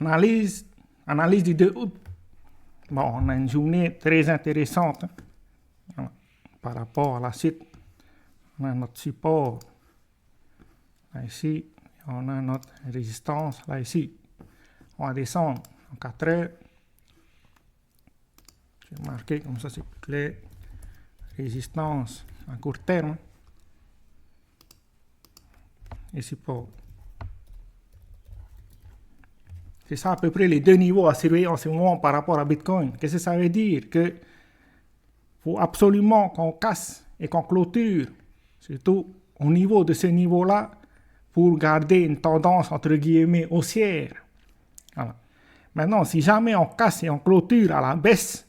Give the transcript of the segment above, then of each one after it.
Analyse du 2 août. Bon, on a une journée très intéressante. Voilà. Par rapport à la suite, on a notre support. Là ici, on a notre résistance. Là ici, on va descendre en 4 heures. Je vais marquer comme ça, c'est plus clair. Résistance à court terme. Et support. C'est ça à peu près les deux niveaux à surveiller en ce moment par rapport à Bitcoin. Qu'est-ce que ça veut dire? Que faut absolument qu'on casse et qu'on clôture, surtout au niveau de ce niveau-là, pour garder une tendance entre guillemets haussière. Voilà. Maintenant, si jamais on casse et on clôture à la baisse,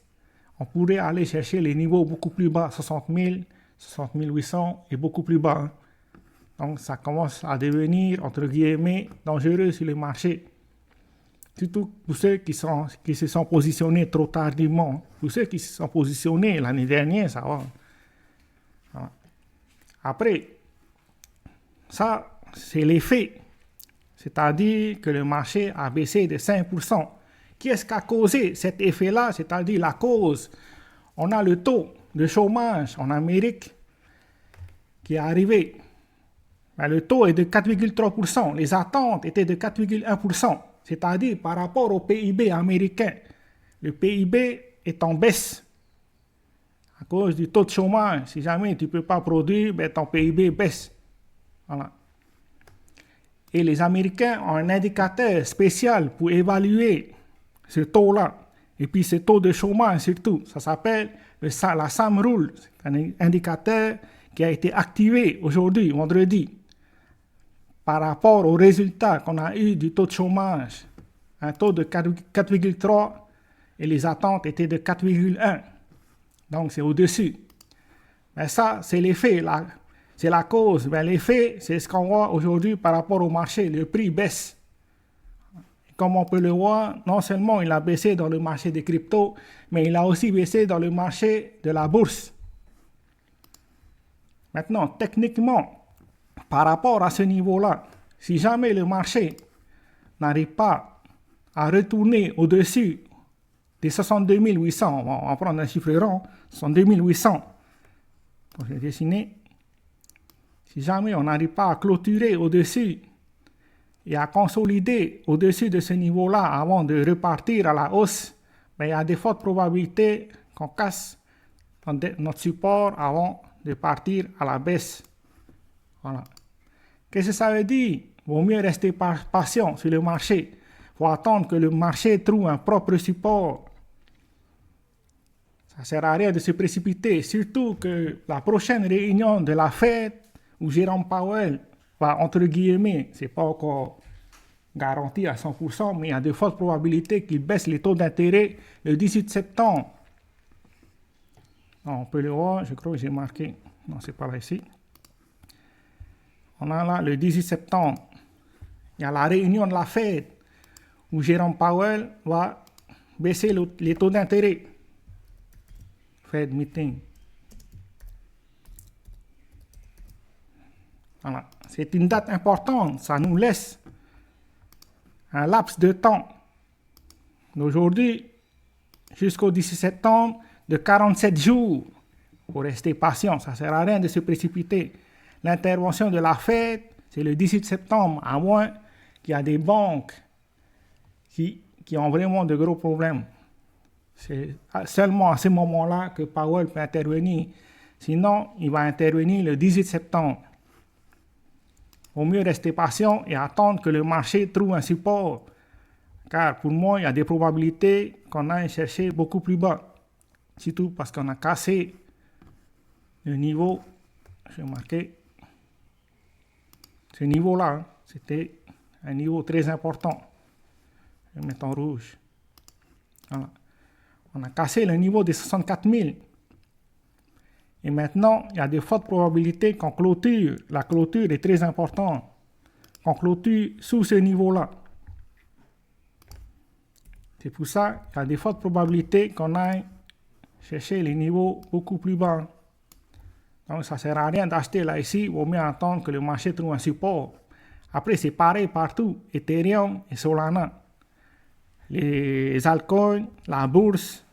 on pourrait aller chercher les niveaux beaucoup plus bas, 60 000, 60 800 et beaucoup plus bas. Hein. Donc ça commence à devenir, entre guillemets, dangereux sur le marché. Surtout pour ceux qui se sont positionnés trop tardivement. Pour ceux qui se sont positionnés l'année dernière, ça va. Voilà. Après, ça, c'est l'effet. C'est-à-dire que le marché a baissé de 5%. Qui est-ce qui a causé cet effet-là? C'est-à-dire la cause. On a le taux de chômage en Amérique qui est arrivé. Ben, le taux est de 4,3%. Les attentes étaient de 4,1%. C'est-à-dire par rapport au PIB américain. Le PIB est en baisse à cause du taux de chômage. Si jamais tu ne peux pas produire, ben ton PIB baisse. Voilà. Et les Américains ont un indicateur spécial pour évaluer ce taux-là. Et puis ce taux de chômage surtout, ça s'appelle la SAM Rule. C'est un indicateur qui a été activé aujourd'hui, vendredi, par rapport aux résultats qu'on a eu du taux de chômage. Un taux de 4,3 et les attentes étaient de 4,1. Donc c'est au-dessus. Mais ça, c'est l'effet, c'est la cause. Mais l'effet, c'est ce qu'on voit aujourd'hui par rapport au marché. Le prix baisse. Comme on peut le voir, non seulement il a baissé dans le marché des cryptos, mais il a aussi baissé dans le marché de la bourse. Maintenant, techniquement, par rapport à ce niveau-là, si jamais le marché n'arrive pas à retourner au-dessus des 62 800, on va prendre un chiffre rond, 62 800, donc je vais dessiner. Si jamais on n'arrive pas à clôturer au-dessus et à consolider au-dessus de ce niveau-là avant de repartir à la hausse, ben, il y a de fortes probabilités qu'on casse notre support avant de partir à la baisse. Voilà. Qu'est-ce que ça veut dire? Il vaut mieux rester patient sur le marché. Il faut attendre que le marché trouve un propre support. Ça ne sert à rien de se précipiter, surtout que la prochaine réunion de la Fed, où Jérôme Powell va, entre guillemets, c'est pas encore garanti à 100%, mais il y a de fortes probabilités qu'il baisse les taux d'intérêt le 18 septembre. Non, on peut le voir, je crois que j'ai marqué. Non, c'est pas là ici. On a là le 18 septembre. Il y a la réunion de la Fed où Jérôme Powell va baisser les taux d'intérêt. Fed meeting. Voilà. C'est une date importante. Ça nous laisse un laps de temps d'aujourd'hui jusqu'au 17 septembre de 47 jours. Il faut rester patient. Ça ne sert à rien de se précipiter. L'intervention de la Fed, c'est le 18 septembre, à moins qu'il y a des banques qui ont vraiment de gros problèmes. C'est seulement à ce moment-là que Powell peut intervenir. Sinon, il va intervenir le 18 septembre. Il vaut mieux rester patient et attendre que le marché trouve un support. Car pour moi, il y a des probabilités qu'on aille chercher beaucoup plus bas. Surtout parce qu'on a cassé le niveau, je vais marquer, ce niveau-là, hein, c'était un niveau très important. Je vais mettre en rouge. Voilà. On a cassé le niveau des 64 000. Et maintenant, il y a de fortes probabilités qu'on clôture. La clôture est très importante. Qu'on clôture sous ce niveau-là. C'est pour ça qu'il y a de fortes probabilités qu'on aille chercher les niveaux beaucoup plus bas. Donc, ça ne sert à rien d'acheter là ici. Il vaut mieux attendre que le marché trouve un support. Après, c'est pareil partout. Ethereum et Solana. les altcoins, la bourse,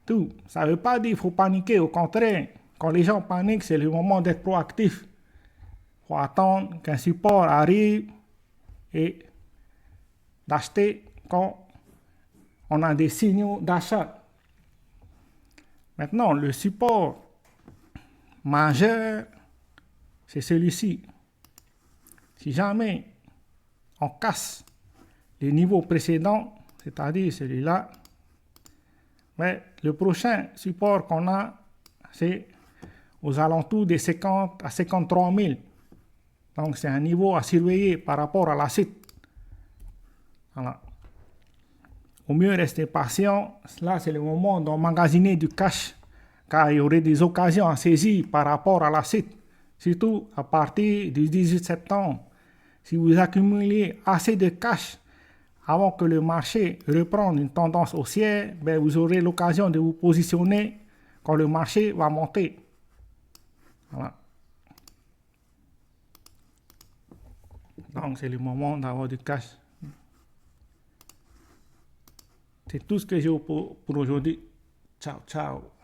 tout. Ça ne veut pas dire qu'il faut paniquer, au contraire. Quand les gens paniquent, c'est le moment d'être proactif. Il faut attendre qu'un support arrive et d'acheter quand on a des signaux d'achat. Maintenant, le support majeur, c'est celui-ci. Si jamais on casse les niveaux précédents, c'est-à-dire celui-là, mais le prochain support qu'on a, c'est aux alentours des 50 à 53 000. Donc c'est un niveau à surveiller par rapport à la suite. Voilà. Au mieux rester patient. Là, c'est le moment d'emmagasiner du cash, car il y aurait des occasions à saisir par rapport à la suite. Surtout à partir du 18 septembre. Si vous accumulez assez de cash avant que le marché reprenne une tendance haussière, ben vous aurez l'occasion de vous positionner quand le marché va monter. Voilà. Donc c'est le moment d'avoir du cash. C'est tout ce que j'ai pour aujourd'hui. Ciao, ciao.